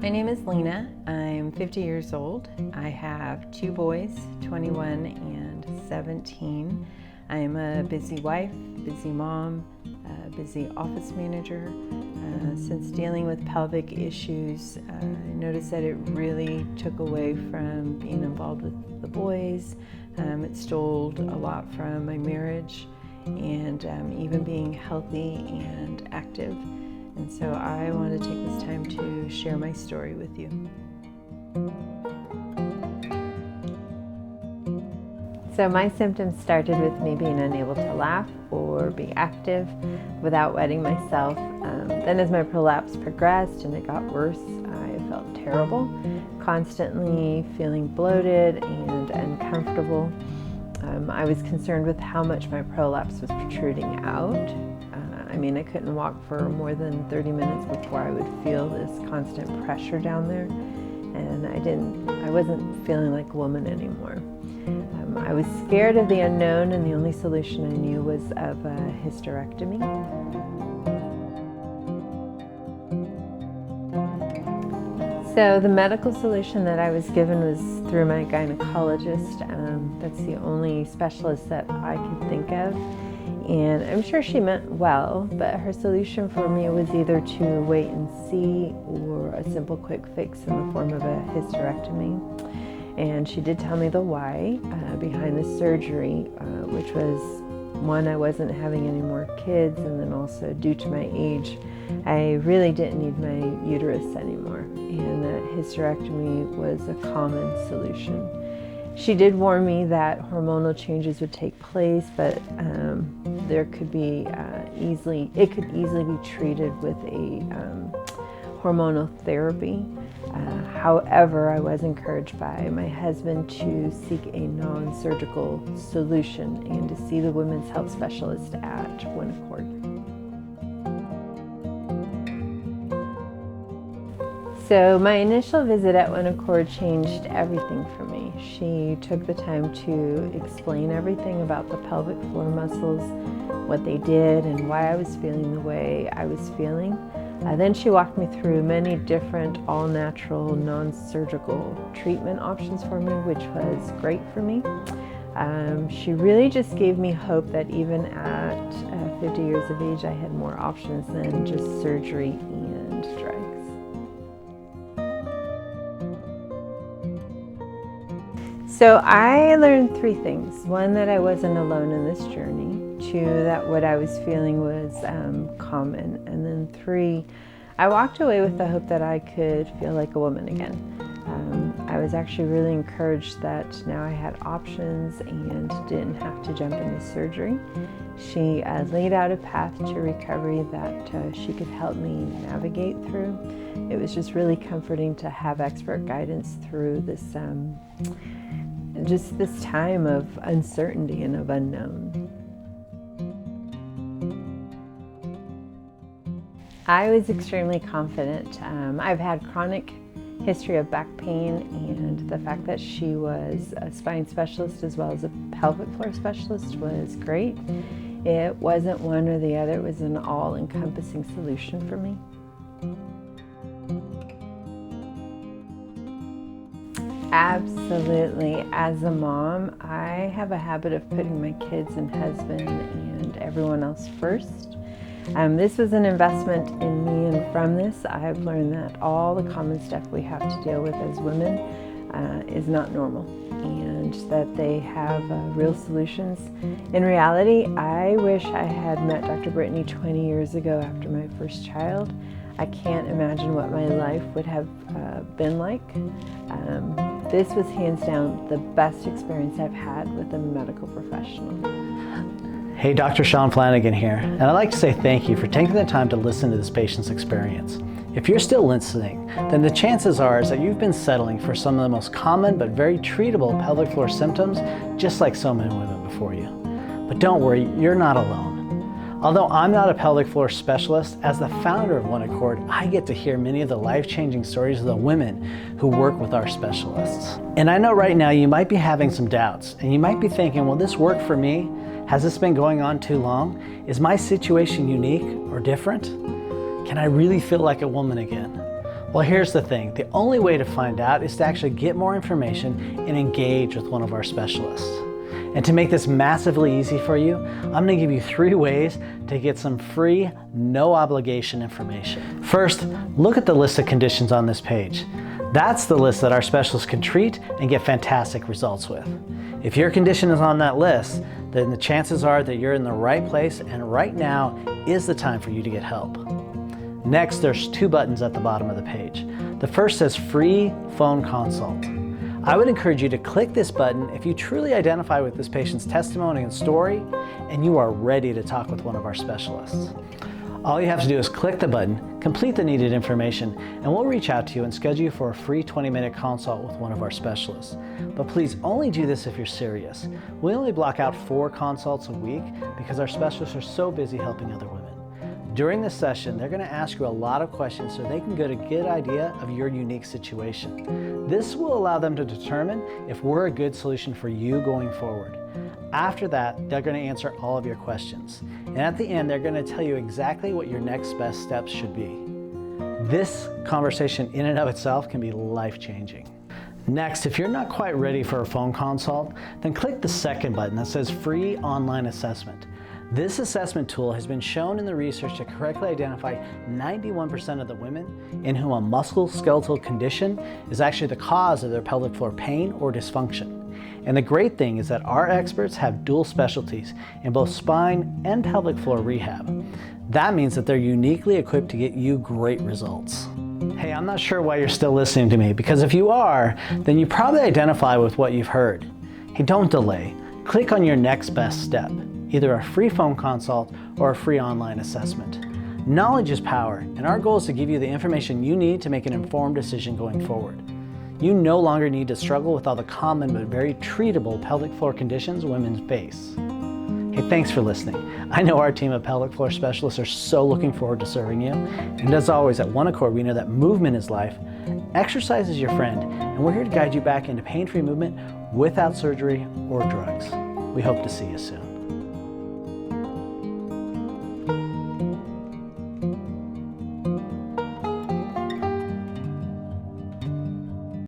My name is Lena. I'm 50 years old. I have two boys, 21 and 17. I am a busy wife, busy mom, busy office manager. Since dealing with pelvic issues, I noticed that it really took away from being involved with the boys. It stole a lot from my marriage and even being healthy and active. And so I want to take this time to share my story with you. So my symptoms started with me being unable to laugh or be active without wetting myself. Then as my prolapse progressed and it got worse, I felt terrible, constantly feeling bloated and uncomfortable. I was concerned with how much my prolapse was protruding out. I couldn't walk for more than 30 minutes before I would feel this constant pressure down there, and I wasn't feeling like a woman anymore. I was scared of the unknown, and the only solution I knew was of a hysterectomy. So the medical solution that I was given was through my gynecologist. That's the only specialist that I could think of. And I'm sure she meant well, but her solution for me was either to wait and see or a simple quick fix in the form of a hysterectomy. And she did tell me the why behind the surgery, which was, one, I wasn't having any more kids, and then also due to my age, I really didn't need my uterus anymore, and that hysterectomy was a common solution. She did warn me that hormonal changes would take place, but it could easily be treated with a hormonal therapy. However, I was encouraged by my husband to seek a non-surgical solution and to see the women's health specialist at OneAccord. So my initial visit at OneAccord changed everything for me. She took the time to explain everything about the pelvic floor muscles, what they did, and why I was feeling the way I was feeling. Then she walked me through many different all-natural, non-surgical treatment options for me, which was great for me. She really just gave me hope that even at 50 years of age, I had more options than just surgery and drugs. So I learned three things. One, that I wasn't alone in this journey. Two, that what I was feeling was common. And then three, I walked away with the hope that I could feel like a woman again. I was actually really encouraged that now I had options and didn't have to jump into surgery. She laid out a path to recovery that she could help me navigate through. It was just really comforting to have expert guidance through this just this time of uncertainty and of unknown. I was extremely confident. I've had chronic history of back pain, and the fact that she was a spine specialist as well as a pelvic floor specialist was great. It wasn't one or the other, it was an all-encompassing solution for me. Absolutely. As a mom, I have a habit of putting my kids and husband and everyone else first. This was an investment in me, and from this, I've learned that all the common stuff we have to deal with as women is not normal, and that they have real solutions. In reality, I wish I had met Dr. Brittany 20 years ago after my first child. I can't imagine what my life would have been like. This was hands down the best experience I've had with a medical professional. Hey, Dr. Sean Flanagan here, and I'd like to say thank you for taking the time to listen to this patient's experience. If you're still listening, then the chances are that you've been settling for some of the most common but very treatable pelvic floor symptoms, just like so many women before you. But don't worry, you're not alone. Although I'm not a pelvic floor specialist, as the founder of OneAccord, I get to hear many of the life-changing stories of the women who work with our specialists. And I know right now you might be having some doubts, and you might be thinking, will this work for me? Has this been going on too long? Is my situation unique or different? Can I really feel like a woman again? Well, here's the thing. The only way to find out is to actually get more information and engage with one of our specialists. And to make this massively easy for you, I'm going to give you 3 ways to get some free, no obligation information. First, look at the list of conditions on this page. That's the list that our specialists can treat and get fantastic results with. If your condition is on that list, then the chances are that you're in the right place, and right now is the time for you to get help. Next, there's 2 buttons at the bottom of the page. The first says free phone consult. I would encourage you to click this button if you truly identify with this patient's testimony and story and you are ready to talk with one of our specialists. All you have to do is click the button, complete the needed information, and we'll reach out to you and schedule you for a free 20-minute consult with one of our specialists. But please only do this if you're serious. We only block out 4 consults a week because our specialists are so busy helping other women. During this session, they're going to ask you a lot of questions so they can get a good idea of your unique situation. This will allow them to determine if we're a good solution for you going forward. After that, they're going to answer all of your questions. And at the end, they're going to tell you exactly what your next best steps should be. This conversation in and of itself can be life-changing. Next, if you're not quite ready for a phone consult, then click the second button that says free online assessment. This assessment tool has been shown in the research to correctly identify 91% of the women in whom a musculoskeletal condition is actually the cause of their pelvic floor pain or dysfunction. And the great thing is that our experts have dual specialties in both spine and pelvic floor rehab. That means that they're uniquely equipped to get you great results. Hey, I'm not sure why you're still listening to me, because if you are, then you probably identify with what you've heard. Hey, don't delay. Click on your next best step. Either a free phone consult or a free online assessment. Knowledge is power, and our goal is to give you the information you need to make an informed decision going forward. You no longer need to struggle with all the common but very treatable pelvic floor conditions women face. Hey, thanks for listening. I know our team of pelvic floor specialists are so looking forward to serving you. And as always, at OneAccord, we know that movement is life, exercise is your friend, and we're here to guide you back into pain-free movement without surgery or drugs. We hope to see you soon.